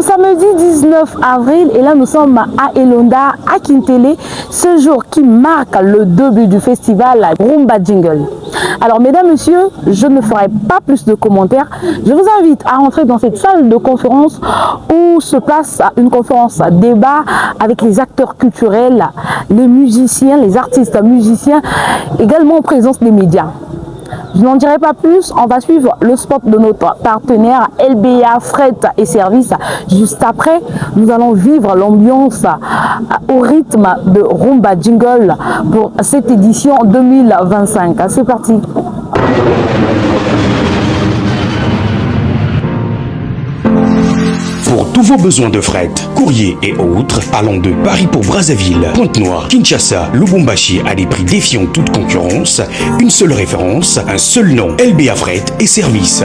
Samedi 19 avril et là nous sommes à Elonda, à Kintele, ce jour qui marque le début du festival Rumba Jingle. Alors mesdames, messieurs, je ne ferai pas plus de commentaires. Je vous invite à rentrer dans cette salle de conférence où se passe une conférence débat avec les acteurs culturels, les musiciens, les artistes musiciens, également en présence des médias. Je n'en dirai pas plus, on va suivre le spot de notre partenaire LBA Fret et Services. Juste après, nous allons vivre l'ambiance au rythme de Rumba Jingle pour cette édition 2025. C'est parti. Pour tous vos besoins de fret, courrier et autres, allant de Paris pour Brazzaville, Pointe-Noire, Kinshasa, Lubumbashi à des prix défiant toute concurrence, une seule référence, un seul nom, LBA Fret et Services.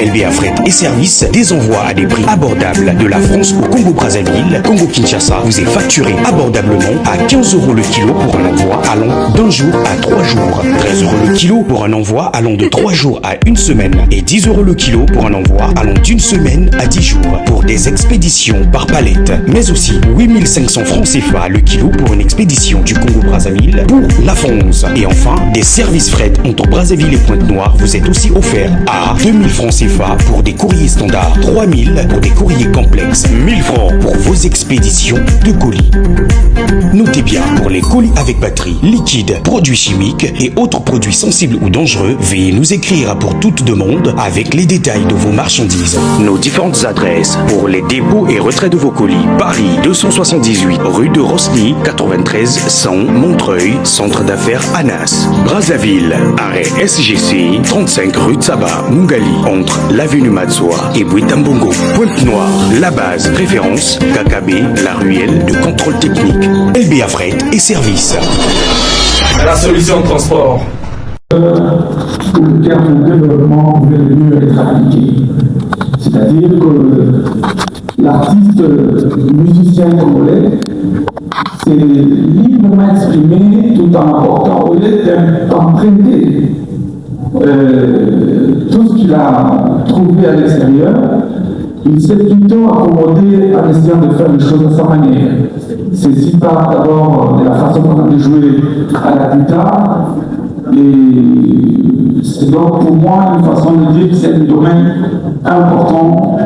LBA Fret et Services, des envois à des prix abordables de la France au Congo-Brazzaville, Congo-Kinshasa vous est facturé abordablement à 15 € le kilo pour un envoi allant d'un jour à 3 jours, 13 € le kilo pour un envoi allant de 3 jours à une semaine et 10 € le kilo pour un envoi allant d'une semaine à 10 jours pour des expéditions par palette, mais aussi 8500 francs CFA le kilo pour une expédition du Congo-Brazzaville pour la France. Et enfin, des services fret entre Brazzaville et Pointe-Noire vous est aussi offert à 2000 francs CFA pour des courriers standards, 3000 pour des courriers complexes, 1000 francs pour vos expéditions de colis. Notez bien, pour les colis avec batterie, liquide, produits chimiques et autres produits sensibles ou dangereux, veuillez nous écrire pour toute demande avec les détails de vos marchandises. Nos différentes adresses pour les dépôts et retraits de vos colis: Paris 278 rue de Rosny, 93 100 Montreuil, centre d'affaires Anas. Brazzaville, arrêt SGC, 35 rue de Saba, Mungali, entre l'avenue Matsoa et Bouitambongo. Pointe-Noire, la base référence, KKB, la ruelle de contrôle technique. LBA Fret et Services. La solution de transport. Où le terme de développement devait mieux être appliqué. C'est-à-dire que l'artiste musicien congolais s'est librement exprimé tout en apportant, au lieu d'emprunter tout ce qu'il a trouvé à l'extérieur, il s'est plutôt accommodé en essayant de faire les choses à sa manière. Ceci part d'abord de la façon dont on a joué à la guitare, et c'est donc pour moi une façon de dire que c'est un domaine important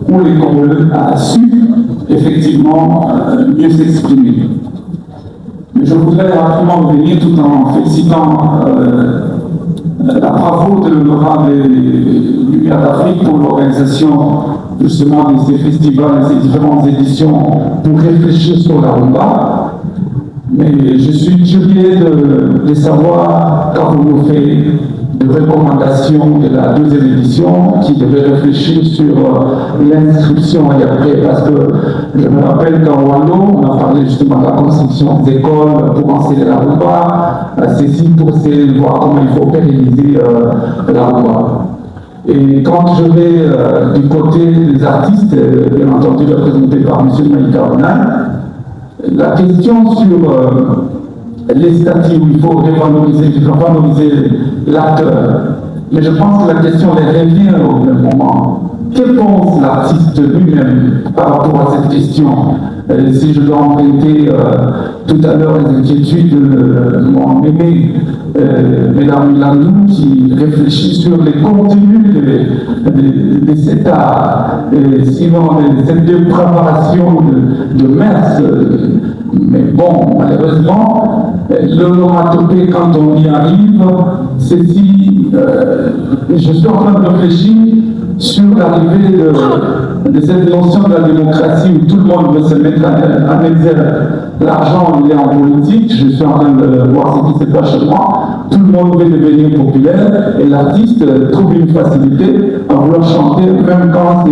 où les Congolais ont su effectivement mieux s'exprimer. Mais je voudrais rapidement revenir tout en félicitant la bravo de l'honorable Lumière d'Afrique pour l'organisation justement de ces festivals et ces différentes éditions pour réfléchir sur la rumba. Mais je suis curieux de savoir quand vous nous faites de recommandations de la deuxième édition qui devait réfléchir sur l'inscription et après, parce que je me rappelle qu'en Rwanda, on a parlé justement de la construction des écoles pour enseigner la rumba, ceci pour voir comment il faut pérenniser la rumba. Et quand je vais du côté des artistes, bien entendu représentés par M. Maïka Onan, la question sur les statuts où il faut revaloriser l'acteur, mais je pense que la question revient au même moment. Que pense l'artiste lui-même par rapport à cette question? Si je dois emprunter tout à l'heure les inquiétudes de mon aimé Mesdames Landou qui réfléchit sur les contenus de cet art, sinon cette dépravation de mœurs. Mais bon, malheureusement, l'onomatopée, quand on y arrive, c'est si je suis en train de réfléchir sur l'arrivée de cette notion de la démocratie où tout le monde veut se mettre en exergue. L'argent, il est en politique, je suis en train de voir ce qui se passe chez moi. tout le monde veut devenir populaire et l'artiste trouve une facilité à vouloir chanter, même quand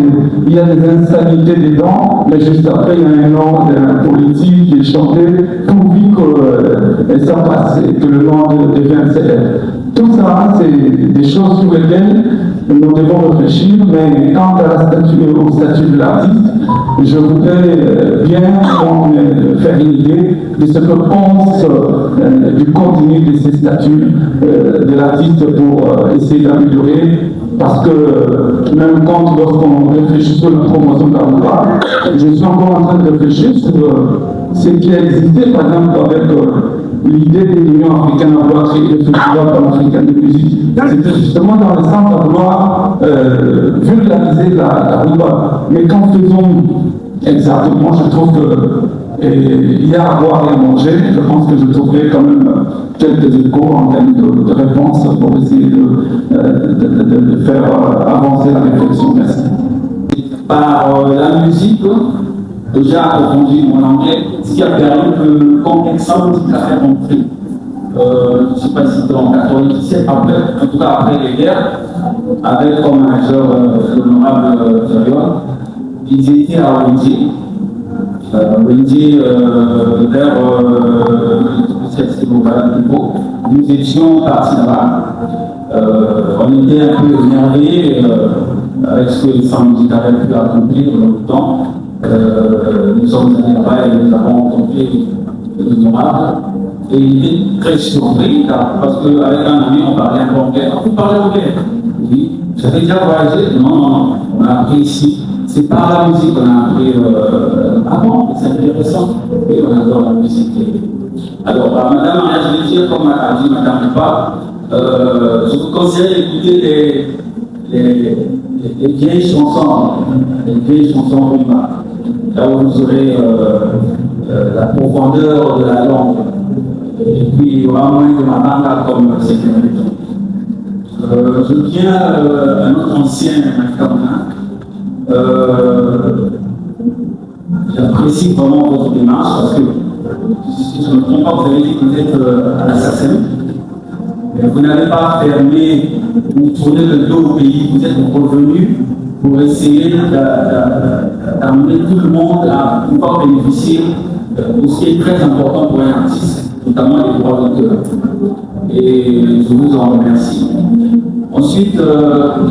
il y a des insanités dedans, mais juste après il y a un nom d'un politique qui est chanté pourvu que ça passe et que le nom devienne célèbre. Tout ça, c'est des choses sur lesquelles nous devons réfléchir, mais quant à la au statut de l'artiste, je voudrais bien faire une idée de ce que pense du contenu de ces statuts de l'artiste pour essayer d'améliorer, parce que même quand lorsqu'on réfléchit sur la promotion d'Aruba, je suis encore en train de réfléchir sur ce qui a existé, par exemple, avec l'idée de l'Union africaine à vouloir créer le festival panafricain de musique. C'était justement dans le sens à vouloir vulgariser la rumba. Mais qu'en faisons exactement, je trouve qu'il y a à boire et à manger. Je pense que je trouverai quand même quelques échos en termes de réponses pour essayer de faire avancer la réflexion. Merci. Par la musique, déjà approfondi mon anglais, ce qui a permis de complexer un petit affaire compris. Je ne sais pas si c'était en 97, après, en tout cas après les guerres, avec comme manager l'honorable Ferion, ils étaient à Wendy. Vers nous étions partis là-bas. On était un peu énervés avec ce que les centres musicaux avaient pu accomplir dans le temps. Nous sommes allés là-bas et nous avons rencontré l'honorable. Et il était très surpris parce qu'avec un ami, on parlait un peu anglais. Vous parlez anglais? Oui. J'avais déjà voyagé? Non, on a appris ici. C'est par la musique qu'on a appris avant, c'est intéressant. Et on adore la musique. Alors, madame, je vais dire, comme a dit madame Lupa, je vous conseille d'écouter les vieilles chansons, rumba. Là où vous aurez la profondeur de la langue. Et puis, il y aura moins de mabanga comme sécurité. Je viens un autre ancien Cameroun. J'apprécie vraiment votre démarche parce que, si je ne me trompe pas, vous avez dit que vous êtes à l'assassin. Vous n'avez pas fermé ou tourné le dos au pays, vous êtes revenu pour essayer d'amener tout le monde à pouvoir bénéficier de ce qui est très important pour un artiste, notamment les droits d'auteur. Et je vous en remercie. Ensuite,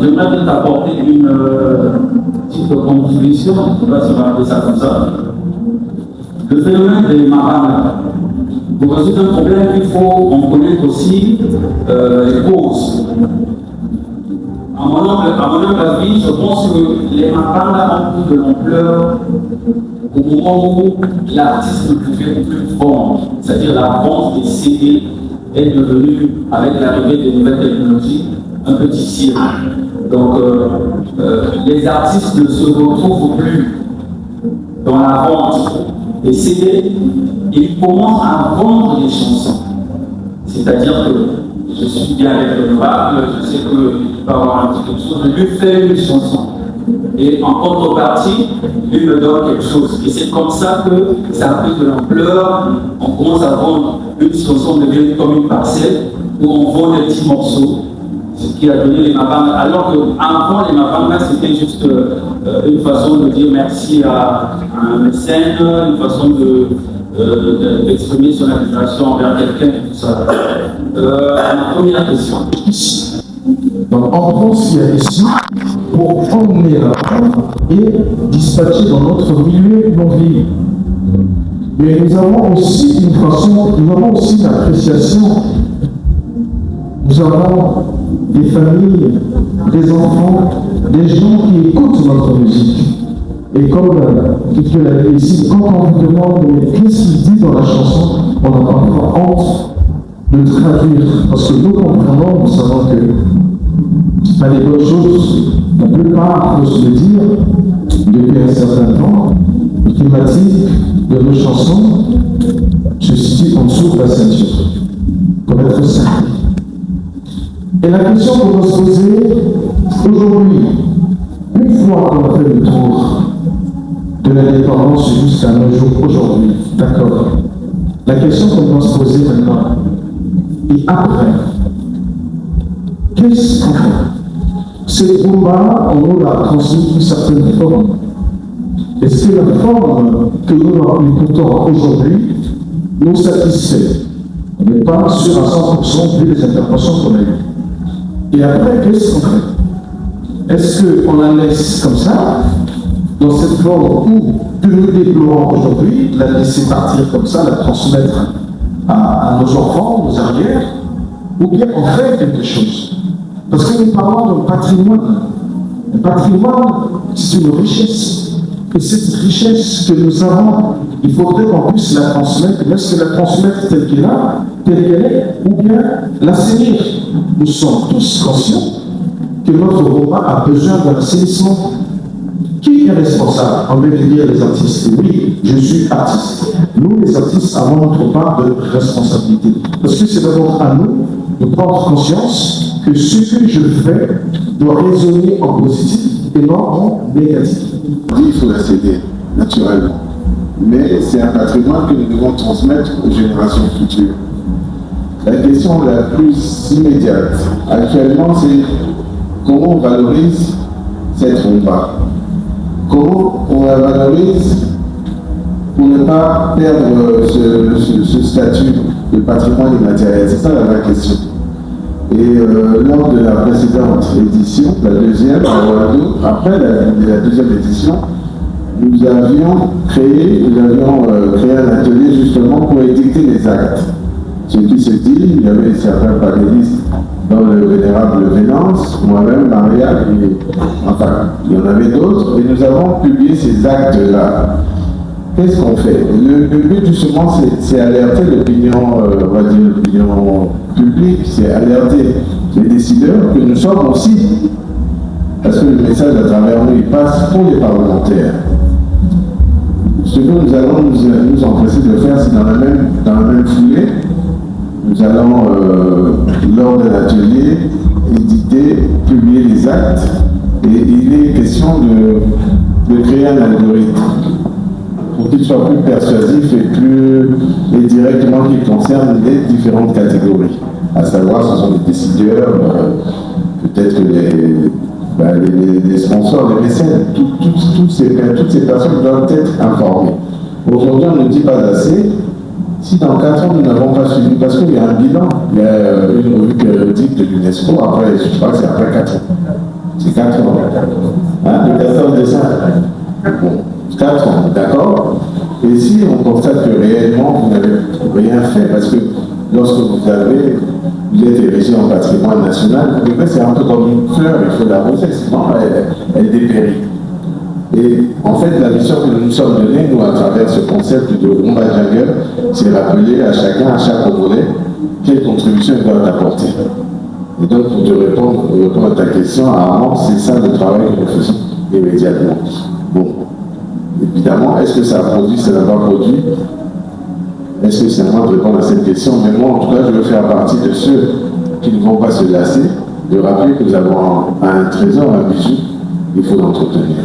j'aimerais peut-être apporter une petite contribution, je ne sais pas si on va appeler ça comme ça. Le phénomène des marins. Pour résoudre un problème, il faut en connaître aussi les causes. À mon humble avis, je pense que les marins ont pris de l'ampleur au moment où l'artiste ne pouvait plus vendre, c'est-à-dire la vente des CD est devenue, avec l'arrivée des nouvelles technologies, un petit cirque. Donc, les artistes ne se retrouvent plus dans la vente des CD, ils commencent à vendre des chansons. C'est-à-dire que je suis bien avec l'honorable, je sais qu'il peut avoir un petit quelque chose, je lui fais une chanson. Et en contrepartie, lui me donne quelque chose. Et c'est comme ça que ça a pris de l'ampleur. On commence à vendre une chanson, devient comme une parcelle, où on vend des petits morceaux. Ce qui a donné les mabangas. Alors qu'avant, les mabangas, c'était juste une façon de dire merci à un mécène, une façon d'exprimer son admiration envers quelqu'un et tout ça. Ma première question. Donc en France, il y a des sites pour emmener la vente et dispatcher dans notre milieu non-vie. Mais nous avons aussi une façon, nous avons aussi une appréciation. Nous avons des familles, des enfants, des gens qui écoutent notre musique. Et comme tu l'as dit ici, quand on vous demande qu'est-ce qu'il dit dans la chanson, on a parfois honte de traduire. Parce que nous comprenons, nous savons que pas des bonnes choses, la plupart peut se le dire depuis un certain temps, les thématiques de nos chansons se situent en dessous de la ceinture, pour être simple. Et la question qu'on doit se poser aujourd'hui, une fois qu'on a fait le tour de l'indépendance jusqu'à nos jours aujourd'hui, d'accord, la question qu'on doit se poser maintenant, et après, qu'est-ce qu'on fait? Cette rumba, on nous l'a transmis une certaine forme. Est-ce que la forme que nous écoutons aujourd'hui nous satisfait? On n'est pas sûr à 100% vu les interventions qu'on a eues. Et après, qu'est-ce qu'on fait? Est-ce qu'on la laisse comme ça, dans cette forme où, que nous déplorons aujourd'hui, la laisser partir comme ça, la transmettre à nos enfants, aux arrières, ou bien on fait quelque chose? Parce que nous parlons d'un patrimoine. Un patrimoine, c'est une richesse. Et cette richesse que nous avons, il faudrait qu'on puisse la transmettre. Mais est-ce que la transmettre telle qu'elle est, ou bien l'assainir? Nous sommes tous conscients que notre Roma a besoin d'un assainissement. Qui est responsable? On veut dire les artistes. Oui, je suis artiste. Nous, les artistes, avons notre part de responsabilité. Parce que c'est d'abord à nous de prendre conscience que ce que je fais doit résonner en positif et non en négatif. Il faut la céder, naturellement. Mais c'est un patrimoine que nous devons transmettre aux générations futures. La question la plus immédiate actuellement, c'est comment on valorise cette rumba. Comment on la valorise pour ne pas perdre ce statut de patrimoine immatériel. C'est ça la vraie question. Et lors de la précédente édition, la deuxième, après la deuxième édition, nous avions créé un atelier justement pour édicter les actes. Ce qui se dit, il y avait certains panélistes dans le vénérable Vénance, moi-même, Maria, enfin, il y en avait d'autres, et nous avons publié ces actes-là. Qu'est-ce qu'on fait? Le but justement, c'est alerter l'opinion, on va dire l'opinion publique, c'est alerter les décideurs que nous sommes aussi, parce que le message à travers nous, il passe pour les parlementaires. Ce que nous allons nous empresser de faire, c'est dans la même foulée, nous allons, lors de l'atelier, éditer, publier les actes, et il est question de créer un algorithme pour qu'il soit plus persuasif et directement qu'il concerne les différentes catégories. À savoir, ce sont les décideurs, peut-être que les sponsors, les mécènes, toutes ces personnes doivent être informées. Aujourd'hui, on ne dit pas assez. Si dans 4 ans, nous n'avons pas suivi, parce qu'il y a un bilan, il y a une revue périodique de l'UNESCO, après, je crois que c'est après 4 ans. C'est 4 ans. Hein, le 14 décembre. Bon, 4 ans, d'accord? Et si on constate que réellement, vous n'avez rien fait, parce que lorsque vous êtes érigé en patrimoine national, c'est un peu comme une fleur, il faut l'arroser, sinon elle dépérit. Et en fait, la mission que nous nous sommes donnée, nous, à travers ce concept de Rumba Jungle, c'est rappeler à chacun, à chaque Congolais, quelle contribution il doit apporter. Et donc, pour te répondre à ta question, c'est ça le travail que nous faisons immédiatement. Bon, évidemment, est-ce que ça a produit, ça n'a pas produit? Est-ce que c'est à moi de répondre à cette question? Mais moi, en tout cas, je veux faire partie de ceux qui ne vont pas se lasser, de rappeler que nous avons un trésor, un bijou, il faut l'entretenir.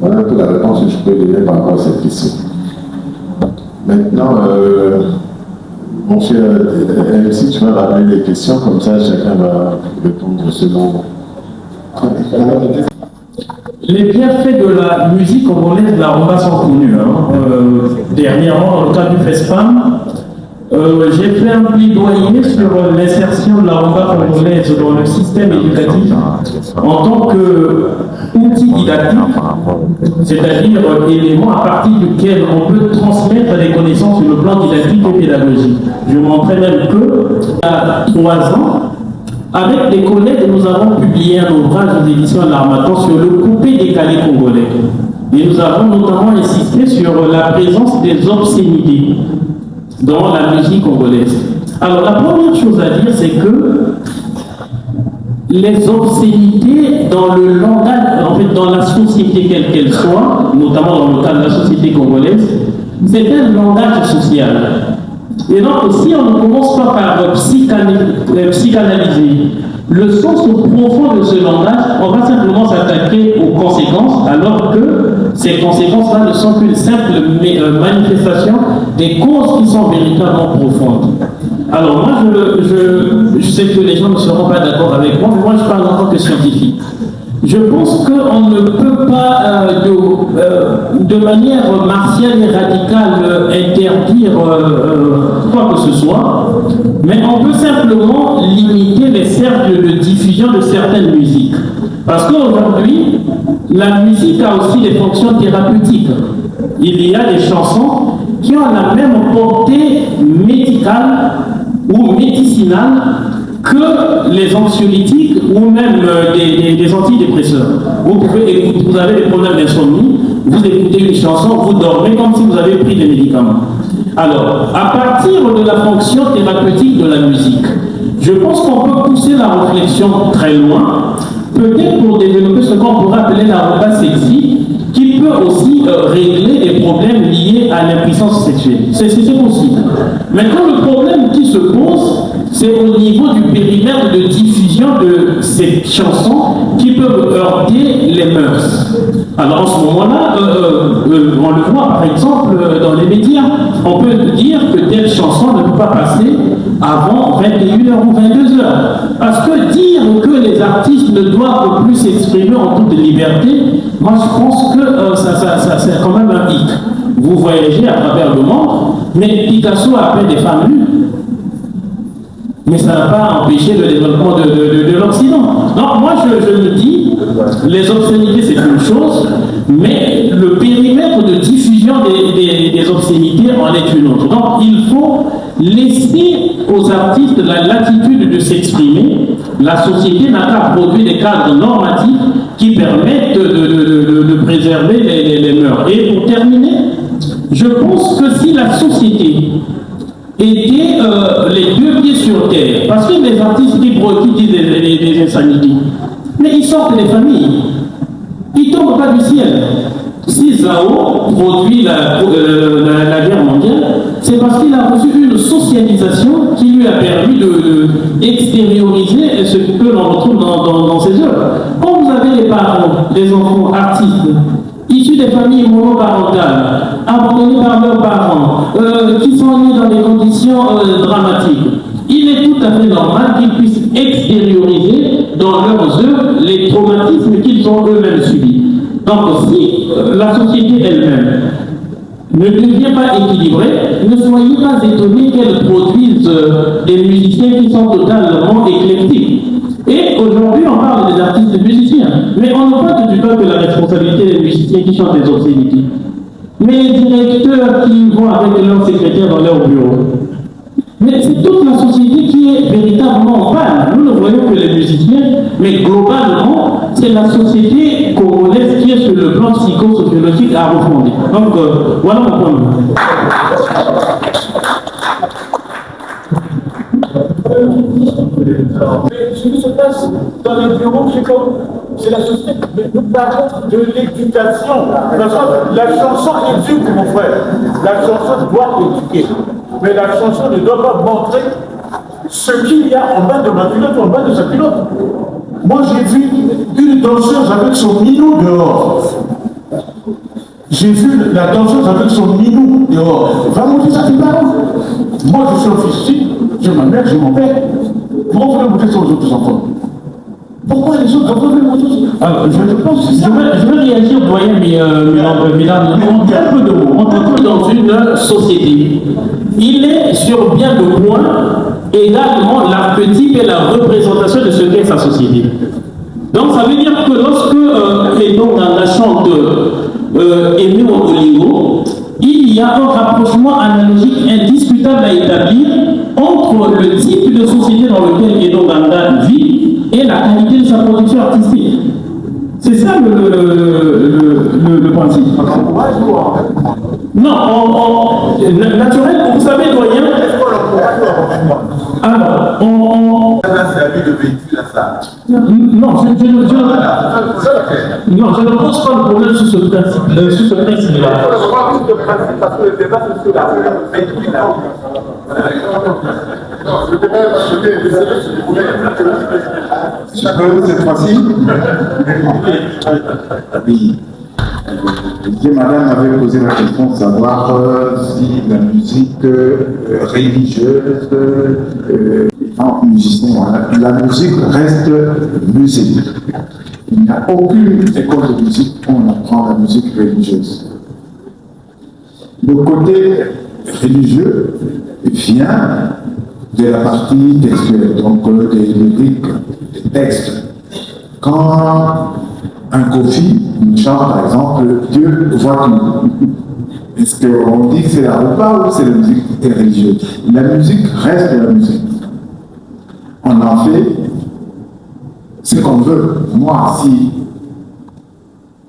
Voilà un peu la réponse que je peux donner par rapport à cette question. Maintenant, mon cher MC, tu vas rappeler les questions, comme ça chacun va répondre selon. Les bienfaits de la musique congolaise de la rumba sont connus. Dernièrement, dans le cadre du FESPAM, j'ai fait un plaidoyer sur l'insertion de la rumba congolaise dans le système éducatif en tant qu'outil didactique, c'est-à-dire élément à partir duquel on peut transmettre des connaissances sur le plan didactique et pédagogique. Je montrais même que, il y a 3 ans, avec des collègues, nous avons publié un ouvrage aux éditions de l'Harmattan sur le coupé décalé congolais. Et nous avons notamment insisté sur la présence des obscénités dans la musique congolaise. Alors, la première chose à dire, c'est que les obscénités dans le langage, en fait, dans la société quelle qu'elle soit, notamment dans le cadre de la société congolaise, c'est un langage social. Et donc, si on ne commence pas par psychanalyser le sens profond de ce langage, on va simplement s'attaquer aux conséquences, alors que ces conséquences-là ne sont qu'une simple manifestation des causes qui sont véritablement profondes. Alors moi, je sais que les gens ne seront pas d'accord avec moi, mais moi je parle en tant que scientifique. Je pense qu'on ne peut pas, de manière martiale et radicale, interdire quoi que ce soit, mais on peut simplement limiter les cercles de diffusion de certaines musiques. Parce qu'aujourd'hui, la musique a aussi des fonctions thérapeutiques. Il y a des chansons qui ont la même portée médicale ou médicinale que les anxiolytiques ou même des antidépresseurs. Vous avez des problèmes d'insomnie, vous écoutez une chanson, vous dormez comme si vous avez pris des médicaments. Alors, à partir de la fonction thérapeutique de la musique, je pense qu'on peut pousser la réflexion très loin, peut-être pour développer ce qu'on pourrait appeler la rumba sexy, qui peut aussi régler des problèmes liés à l'impuissance sexuelle. C'est possible. Maintenant, le problème qui se pose, c'est au niveau du périmètre de diffusion de ces chansons qui peuvent heurter les mœurs. Alors en ce moment-là, on le voit par exemple dans les médias, on peut dire que telle chanson ne peut pas passer avant 21h ou 22h. Parce que dire que les artistes ne doivent plus s'exprimer en toute liberté, moi je pense que ça c'est quand même un hic. Vous voyagez à travers le monde, mais Picasso a peint des femmes nues. Mais ça n'a pas empêché le développement de l'Occident. Donc moi je me dis, les obscénités c'est une chose, mais le périmètre de diffusion des obscénités en est une autre. Donc il faut laisser aux artistes la latitude de s'exprimer. La société n'a qu'à produire des cadres normatifs qui permettent de préserver les mœurs. Et pour terminer, je pense que si la société étaient les deux pieds sur terre. Parce que les artistes qui disent des insanités, mais ils sortent des familles. Ils ne tombent pas du ciel. Si Zao produit la guerre mondiale, c'est parce qu'il a reçu une socialisation qui lui a permis d'extérioriser ce que l'on retrouve dans ses œuvres. Quand vous avez les parents, les enfants artistes, issus des familles monoparentales, abandonnés par leurs parents, qui sont nés dans des conditions dramatiques, il est tout à fait normal qu'ils puissent extérioriser dans leurs œuvres les traumatismes qu'ils ont eux-mêmes subis. Donc si la société elle-même ne devient pas équilibrée, ne soyez pas étonnés qu'elle produise des musiciens qui sont totalement éclectiques. Et aujourd'hui, on parle des artistes musiciens, mais on ne parle du tout que la responsabilité des musiciens qui chantent des obscénités. Mais les directeurs qui vont avec leurs secrétaires dans leur bureau. Mais c'est toute la société qui est véritablement en panne. Nous ne voyons que les musiciens, mais globalement, c'est la société congolaise qui est sur le plan psychosociologique à refonder. Donc, voilà mon point de vue. Mais ce qui se passe dans les bureaux, c'est la société. Mais nous parlons de l'éducation. La chanson éduque, mon frère. La chanson doit éduquer. Mais la chanson ne doit pas montrer ce qu'il y a en bas de ma culotte ou en bas de sa culotte. Moi, j'ai vu une danseuse avec son minou dehors. J'ai vu la danseuse avec son minou dehors. Va montrer ça, tes parents. Moi, je suis officier, j'ai ma mère, j'ai mon père. Pourquoi vous voulez montrer ça aux autres enfants? Pourquoi les autres enfants veulent montrer ça? Alors, je veux réagir, doyen, mesdames, en très peu de mots. On est dans une société. Il est sur bien de points également l'archétype et la représentation de ce qu'est sa société. Donc, ça veut dire que lorsque les Donganga chantent Aimé Olingo, il y a un rapprochement analogique indiscutable à établir entre le type de société dans lequel Edo Ganda vit et la qualité de sa production artistique. C'est ça le principe. Non, naturel, vous savez, doyen. Alors, c'est la vie de véhicule à ça. Non, je ne pose pas le problème sur ce principe-là. Parce que le débat, c'est sur la véhicule là. Le débat cette fois-ci. Oui. Madame avait posé la question de savoir si la musique religieuse, musicien, voilà, la musique reste musique. Il n'y a aucune école de musique où on apprend la musique religieuse. Le côté religieux vient de la partie textuelle, donc des lyriques, des textes. Quand un Kofi chante, par exemple, Dieu voit tout. Est-ce qu'on dit que c'est la rumba ou c'est la musique religieuse? La musique reste la musique. On en fait ce qu'on veut. Moi, si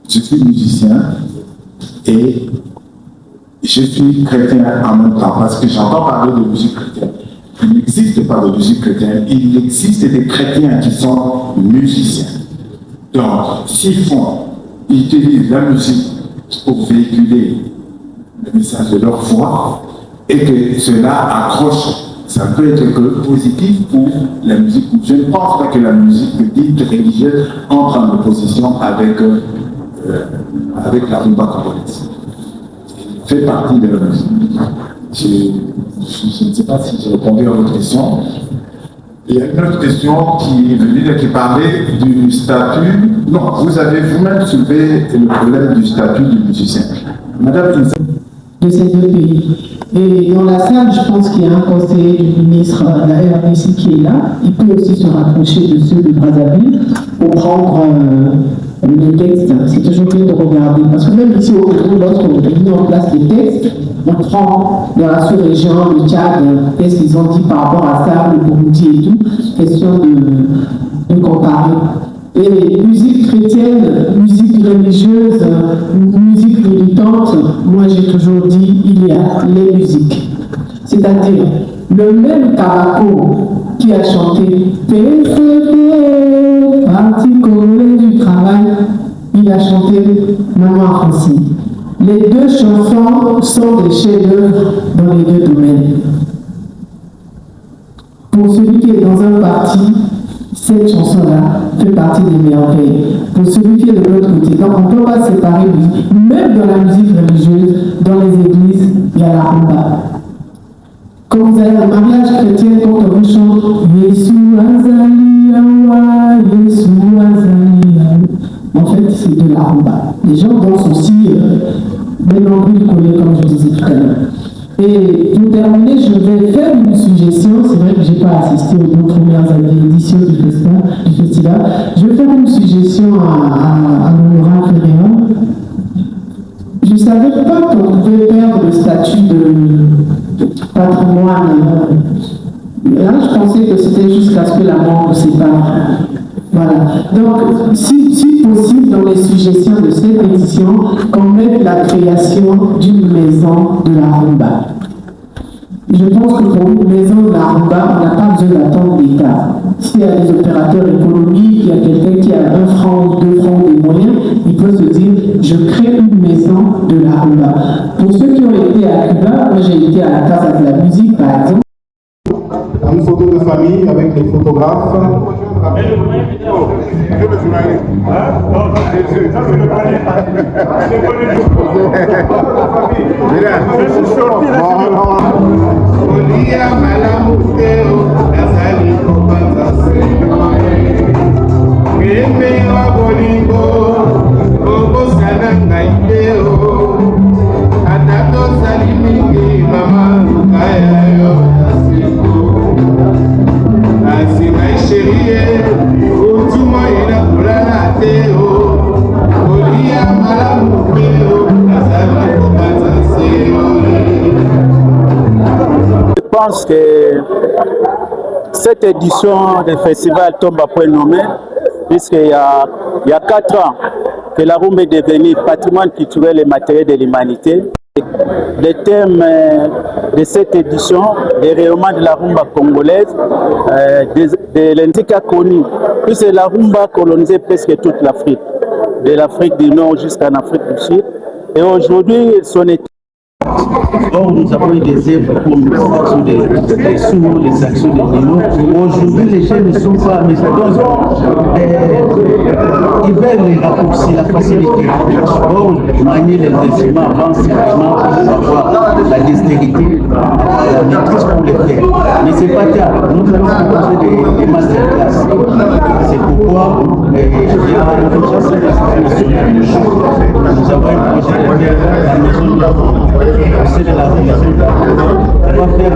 je suis musicien et je suis chrétien en même temps, parce que j'entends parler de musique chrétienne. Il n'existe pas de musique chrétienne, il existe des chrétiens qui sont musiciens. Donc, s'ils utilisent la musique pour véhiculer le message de leur foi et que cela accroche, ça peut être que positif pour la musique. Je ne pense pas que la musique dite religieuse entre en opposition avec la rumba congolaise. Elle fait partie de la musique. Je ne sais pas si j'ai répondu à votre question. Il y a une autre question qui est venue, qui parlait du statut. Non, vous avez vous-même soulevé le problème du statut du musicien. Madame de ces deux pays. Et dans la salle, je pense qu'il y a un conseiller du ministre de la RDC qui est là. Il peut aussi se rapprocher de ceux de Brazzaville pour prendre les textes. C'est toujours bien de regarder. Parce que même ici au Congo, lorsqu'on met en place des textes, on prend dans la sous-région, le Tchad, qu'est-ce qu'ils ont dit par rapport à ça, le Burundi et tout. Question de comparer. Et musique chrétienne, musique religieuse, musique militante, moi j'ai toujours dit, il y a les musiques. C'est-à-dire, le même Kabako qui a chanté PCP, Parti congolais du travail, il a chanté Maman Francis. Les deux chansons sont des chefs-d'œuvre dans les deux domaines. Pour celui qui est dans un parti, cette chanson-là fait partie des merveilles. Pour celui qui est de l'autre côté, donc on ne peut pas séparer, même dans la musique religieuse, dans les églises, il y a la rumba. Quand vous avez un mariage chrétien, quand on vous chante Yesu Azali Awa, Yesu Azali Awa, en fait, c'est de la rumba. Les gens dansent aussi des nombrils collés, comme je disais tout à l'heure. Et pour terminer, je vais faire une suggestion. C'est vrai que je n'ai pas assisté aux deux premières éditions du festival. Je vais faire une suggestion à l'honorable Ferreira. Je ne savais pas qu'on pouvait perdre le statut de patrimoine. Là, je pensais que c'était jusqu'à ce que la mort nous sépare. Voilà. Donc, si possible, dans les suggestions de cette édition, qu'on mette la création d'une maison de la rumba. Je pense que pour une maison de la rumba, on n'a pas besoin d'attendre l'État. S'il y a des opérateurs économiques, il y a quelqu'un qui a 1 franc, 2 francs des moyens, il peut se dire, je crée une maison de la rumba. Pour ceux qui ont été à Cuba, moi j'ai été à la Casa de la musique, par exemple. Une photo de famille avec les photographes. Je pense que cette édition du festival tombe à point nommé, puisqu'il y a 4 ans que la rumba est devenue patrimoine culturel et matériel de l'humanité. Le thème de cette édition, le rayonnement de la rumba congolaise, de l'Indika connu, puisque la rumba a colonisé presque toute l'Afrique, de l'Afrique du Nord jusqu'en Afrique du Sud. Et aujourd'hui, son état Or, nous avons eu des œuvres comme les actions des sourds, les actions des Nino. Aujourd'hui, les jeunes ne sont pas mis ils veulent les raccourcis, la facilité. Or, manier les instruments avant, c'est vraiment pour avoir la dextérité, la maîtrise pour les faire. Mais ce n'est pas tard. Nous allons proposer des masterclass. C'est pourquoi il y a une chance de nous avons un projet de faire la maison de la c'est de la relation. On va faire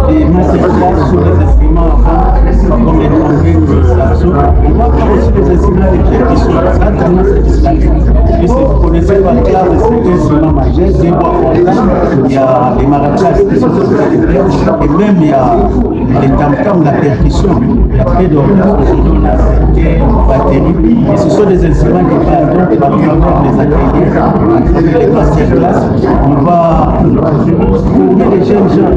des masterclass sur les instruments avant, comme les trompettes, les saxos. On va faire aussi des instruments de percussion. Ça, tellement satisfaisant. Et si vous connaissez pas clave, c'est un instrument majeur. Des voix il y a les maracas qui sont et même il y a les tam-tams, la percussion. Après, donc, aujourd'hui, on a cette batterie. Et ce sont des instruments qui parlent donc à travers les ateliers, à travers les masterclass. On va former les jeunes gens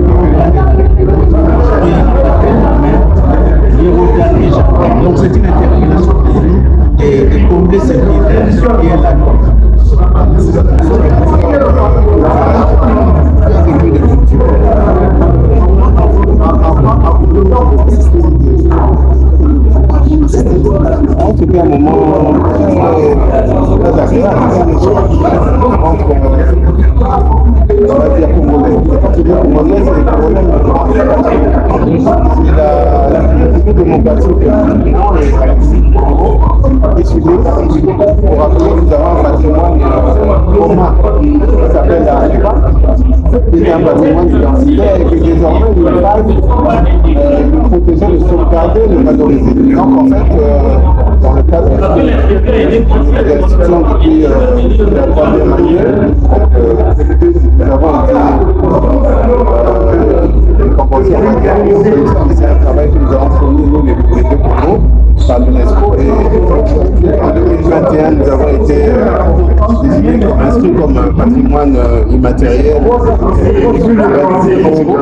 donc c'est une interpellation de combler ce qui est la norme. C'était un moment très agréable entre on va dire congolais. C'est bien congolais, c'est les congolais. C'est la politique démocratique et suivie. Pour rappeler que nous avons un patrimoine commun qui s'appelle la RIPA, qui est un patrimoine identitaire et que désormais nous devons protéger, le sauvegarder, le valoriser. Donc en fait, dans le cadre de l'institution depuis la troisième année, nous avons été compensés en matière de c'est un travail que nous avons fourni, nous, les deux Congos, par l'UNESCO. Et en 2021, nous avons été inscrits comme patrimoine immatériel.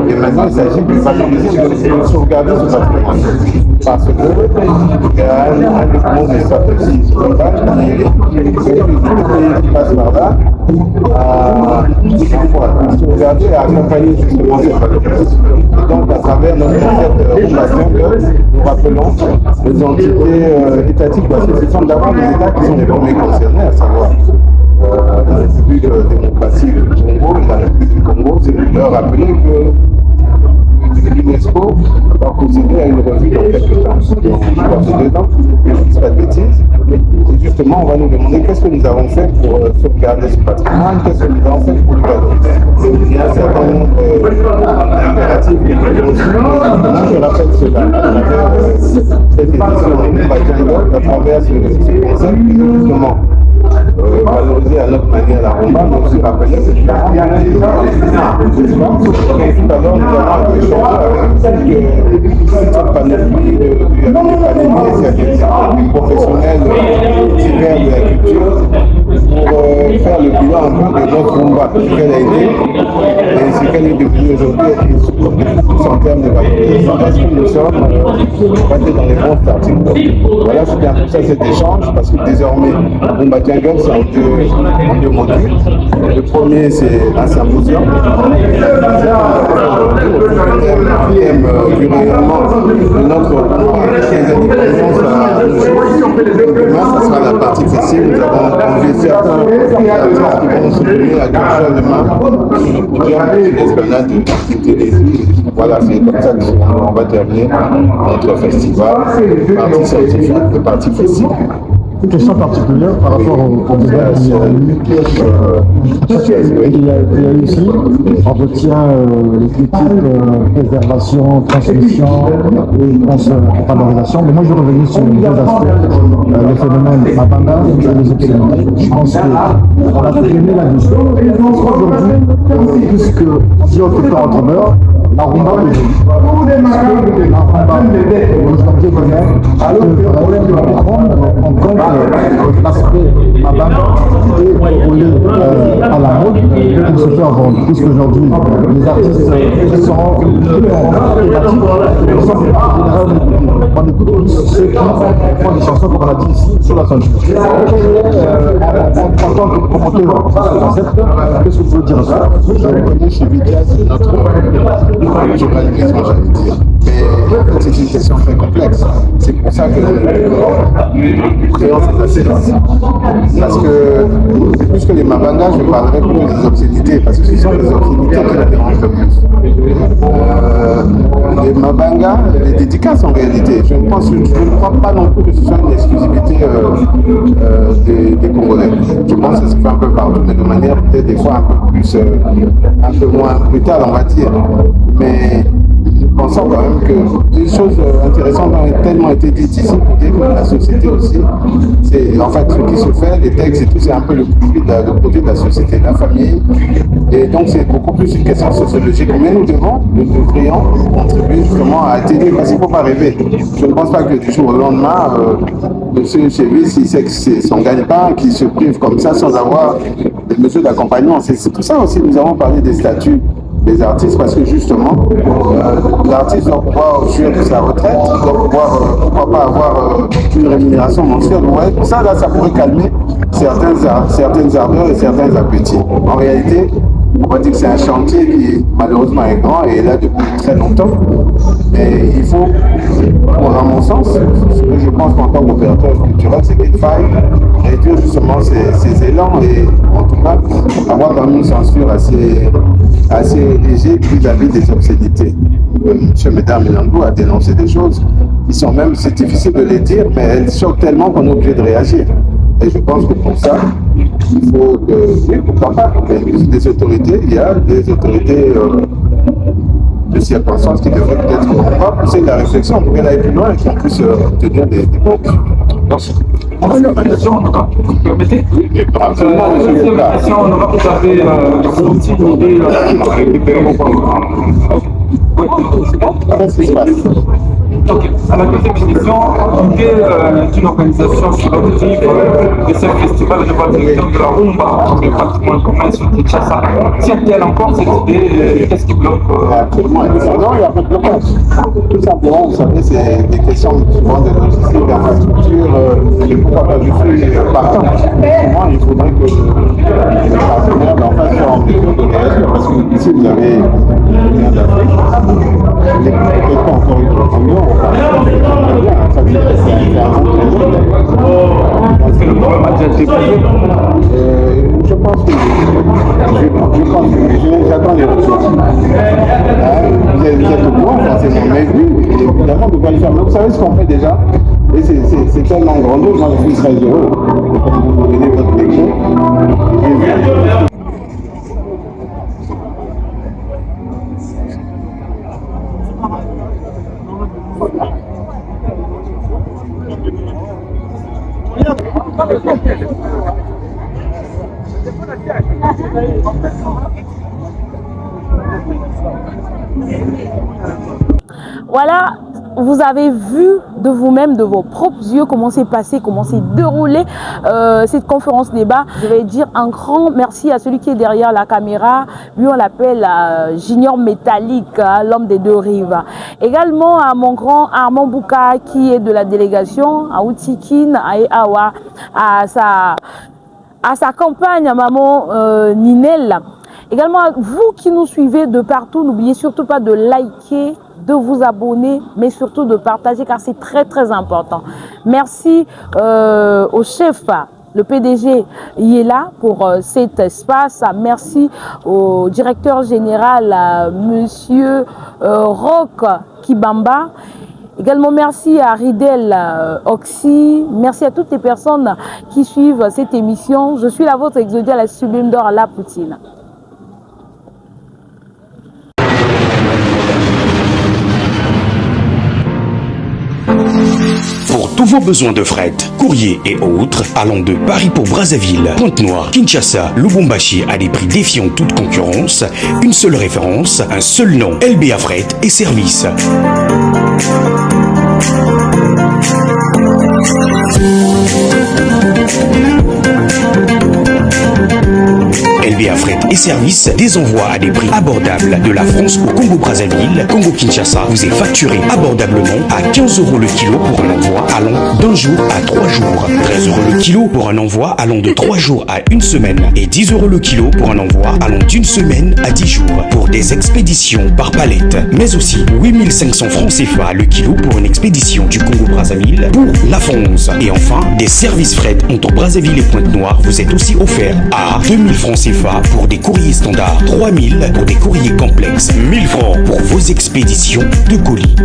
Et maintenant, il s'agit de valoriser, de sauvegarder ce patrimoine. Parce que il y a un document de stratégie globale qui passe par là à sauvegarder et à accompagner justement cette valorisation. Et donc, à travers notre concept nous rappelons les entités étatiques, parce que ce sont d'abord les États qui sont les premiers concernés, à savoir la République démocratique du Congo et la République du Congo. C'est de leur rappeler que l'UNESCO va procéder à une revue dans quelques temps, dans 2 ans, que je ne dis pas de bêtises. Et justement, on va nous demander qu'est-ce que nous avons fait pour sauvegarder ce patrimoine, qu'est-ce que nous avons fait pour le valoriser. Il y a un certain nombre d'impératifs que nous avons suivis. Moi, je rappelle cela à travers cette édition à travers ce concept, justement. Valoriser à notre manière la rumba, mais aussi rappeler que tout à l'heure, nous avons échangé avec cette panoplie des professionnels divers de la culture pour faire le bilan un peu de notre rumba, ce qu'elle a été et ce qu'elle est devenue aujourd'hui en termes de valorisation. Est-ce que nous sommes dans les bons starting? Voilà, c'était un peu ça cet échange, parce que désormais, Rumba Jungle, c'est en deux modules. Le premier, c'est un symposium. Le deuxième du rayonnement de notre 15 demain, ce sera la partie festive. Nous avons convié certains artistes qui vont se tenir à Gauche demain pour dire l'esplanade de Télésie. Voilà, c'est comme ça qu'on va terminer notre festival, partie scientifique et partie festive. Une question particulière par rapport au débat qu'il y a eu. Il y a eu ici, entretien, les critiques, préservation, transmission et valorisation. Mais moi, je reviens sur les deux aspects, le phénomène Mabanda et les Occidentaux. Je pense qu'on a terminé la discussion. Aujourd'hui, puisque si on fait pas entre meurtres, la rumba est la rumba aujourd'hui on compte l'aspect Mabanda et rouler à la mode pour se faire vendre. Puisqu'aujourd'hui, les artistes qui sont on écoute plus ceux qui font des chansons comme on a dit ici sur la scène. En tant que promoteur de ce concept, qu'est-ce que vous pouvez dire à ça? Je reconnais chez Vidia, c'est notre journalisme, j'allais dire. Mais c'est une question très complexe. C'est pour ça que nous créons cette assistance. Parce que, plus que les mabangas, je parlerai plus des obscénités, parce que ce sont les obscénités qui nous dérangent le plus. Les mabangas, les dédicaces en réalité, je ne crois pas non plus que ce soit une exclusivité des Congolais. Je pense que ça se fait un peu partout, mais de manière peut-être des fois un peu moins brutale, on va dire. Mais nous pensons quand même que des choses intéressantes ont tellement été dites ici pour dire que la société aussi, c'est en fait ce qui se fait, les textes et tout, c'est un peu le côté de la société, de la famille. Et donc c'est beaucoup plus une question sociologique. Mais nous devrions contribuer justement à atténuer, parce qu'il ne faut pas rêver. Je ne pense pas que du jour au lendemain, monsieur chez lui, s'il sait que c'est son gagne-pain, qu'il se prive comme ça sans avoir des mesures d'accompagnement. C'est tout ça aussi, nous avons parlé des statuts des artistes, parce que justement, l'artiste doit pouvoir jouir de sa retraite, doit pouvoir, pourquoi pas avoir une rémunération mensuelle. Ouais, ça, là, ça pourrait calmer certaines ardeurs et certains appétits. En réalité, on va dire que c'est un chantier qui malheureusement est grand et est là depuis très longtemps. Mais il faut, à mon sens, ce que je pense qu'en tant qu'opérateur culturel, c'est qu'il faille réduire justement ces élans et en tout cas avoir quand même une censure assez léger vis-à-vis des obscénités. M. Mesdames Mélandou a dénoncé des choses qui sont même, c'est difficile de les dire, mais elles choquent tellement qu'on est obligé de réagir. Et je pense que pour ça, il faut que, oui, pourquoi pas, des autorités, il y a des autorités de circonstances qui devraient peut-être pousser la réflexion pour qu'elle aille plus loin et qu'on puisse obtenir des bons. Merci. On a une question, vous permettez? Absolument, monsieur. On aura tout à fait une petite idée pour récupérer mon programme. Oui, c'est bon? Qu'est-ce qui se passe? Ok. À la deuxième édition, l'idée d'une organisation sur l'objectif de ce festival de voix directeur de la rumba, le patrimoine commun sur Kinshasa. Tient-elle encore cette idée? Qu'est-ce qui bloque? Absolument. Non, il n'y a pas de blocage. Tout simplement, vous savez, c'est des questions souvent de logistique, d'infrastructure, et pourquoi pas je suis partant. Souvent, il faudrait que les partenaires soient en mesure de réagir, parce que ici, vous avez l'Union d'Afrique, les peut-être pas encore une autre union. Ça c'est un bon projet. Est-ce que le problème a déjà été posé? Je pense que j'attends les retours. Vous êtes au courant forcément, mais oui, évidemment, on doit le faire. Mais vous savez ce qu'on fait déjà? Et c'est tellement grandiose, moi je suis très heureux. Comme vous venez votre micro. Voilà, vous avez vu de vous-même, de vos propres yeux, comment s'est passé, comment s'est déroulé cette conférence débat. Je vais dire un grand merci à celui qui est derrière la caméra. Lui, on l'appelle Junior Métallique, l'homme des deux rives. Également à mon grand Armand Bouka, qui est de la délégation, à Outikin, à Eawa, à sa compagne, maman Ninel. Également à vous qui nous suivez de partout, n'oubliez surtout pas de liker, de vous abonner, mais surtout de partager, car c'est très très important. Merci au chef, le PDG, il est là pour cet espace. Merci au directeur général, monsieur Roch Kibamba. Également, merci à Ridel Oxy. Merci à toutes les personnes qui suivent cette émission. Je suis la vôtre Exodia, la sublime d'or à la Poutine. Pour tous vos besoins de fret, courrier et autres, allant de Paris pour Brazzaville, Pointe-Noire, Kinshasa, Lubumbashi à des prix défiant toute concurrence, une seule référence, un seul nom, LBA Fret et Services. LBA Fret et Services, des envois à des prix abordables de la France au Congo-Brazzaville, Congo-Kinshasa vous est facturé abordablement à 15 € le kilo pour un envoi allant d'un jour à 3 jours, 13 € le kilo pour un envoi allant de 3 jours à une semaine et 10 € le kilo pour un envoi allant d'une semaine à 10 jours pour des expéditions par palette, mais aussi 8500 francs CFA le kilo pour une expédition du Congo-Brazzaville pour la France. Et enfin, des services fret entre Brazzaville et Pointe-Noire vous êtes aussi offerts à 2000 francs CFA pour des courriers standards, 3000 pour des courriers complexes, 1000 francs pour vos expéditions de colis.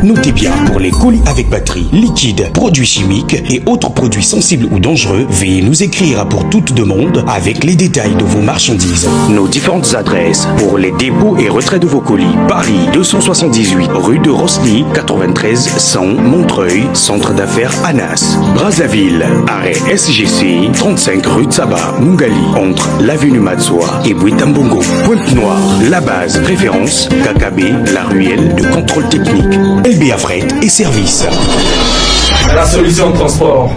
Notez bien, pour les colis avec batterie, liquide, produits chimiques et autres produits sensibles ou dangereux, veuillez nous écrire pour toute demande avec les détails de vos marchandises. Nos différentes adresses pour les dépôts et retraits de vos colis: Paris 278 rue de Rosny, 93 100 Montreuil, centre d'affaires Anas. Brazzaville, arrêt SGC, 35 rue de Saba, Mungali, entre l'avenue Matsoa et Bouitambongo. Pointe-Noire, la base préférence, KKB, la ruelle de contrôle technique. LBA Fret et Services. La solution de transport.